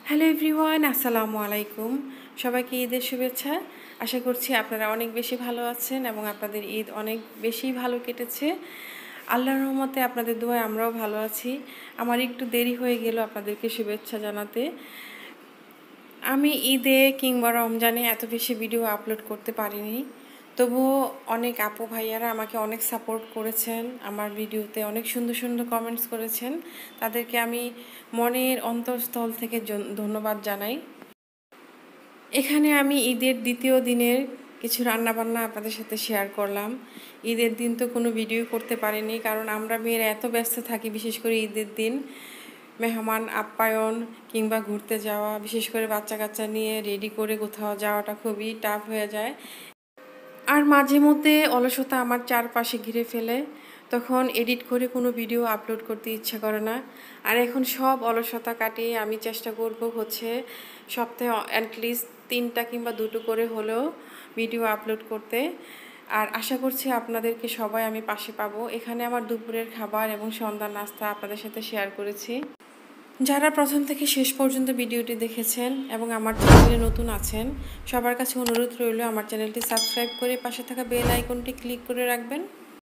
Hello everyone, আসসালামু আলাইকুম। সবাইকে ঈদের শুভেচ্ছা। আশা করছি আপনারা অনেক বেশি ভালো আছেন এবং আপনাদের ঈদ অনেক বেশি ভালো কেটেছে। আল্লাহর রহমতে আপনাদের দোয়ায় আমরাও ভালো আছি। আমার একটু দেরি হয়ে গেল আপনাদেরকে শুভেচ্ছা জানাতে। আমি ঈদে কিংবা রমজানে এত বেশি ভিডিও আপলোড করতে পারিনি, তবুও অনেক আপু ভাইয়ারা আমাকে অনেক সাপোর্ট করেছেন, আমার ভিডিওতে অনেক সুন্দর সুন্দর কমেন্টস করেছেন। তাদেরকে আমি মনের অন্তঃস্থল থেকে ধন্যবাদ জানাই। এখানে আমি ঈদের দ্বিতীয় দিনের কিছু রান্নাবান্না আপনাদের সাথে শেয়ার করলাম। ঈদের দিন তো কোনো ভিডিও করতে পারিনি, কারণ আমরা মেয়েরা এত ব্যস্ত থাকি, বিশেষ করে ঈদের দিন মেহমান আপ্যায়ন কিংবা ঘুরতে যাওয়া, বিশেষ করে বাচ্চা কাচ্চা নিয়ে রেডি করে কোথাও যাওয়াটা খুবই টাফ হয়ে যায়। আর মাঝে মধ্যে অলসতা আমার চারপাশে ঘিরে ফেলে, তখন এডিট করে কোনো ভিডিও আপলোড করতে ইচ্ছা করে না। আর এখন সব অলসতা কাটিয়ে আমি চেষ্টা করব সপ্তাহে অ্যাটলিস্ট 3টা কিংবা 2টো করে হলেও ভিডিও আপলোড করতে। আর আশা করছি আপনাদেরকে সবাই আমি পাশে পাবো। এখানে আমার দুপুরের খাবার এবং সন্ধ্যার নাস্তা আপনাদের সাথে শেয়ার করেছি। যারা প্রথম থেকে শেষ পর্যন্ত ভিডিওটি দেখেছেন এবং আমার চ্যানেলে নতুন আছেন, সবার কাছে অনুরোধ রইল আমার চ্যানেলটি সাবস্ক্রাইব করে পাশে থাকা বেল আইকনটি ক্লিক করে রাখবেন।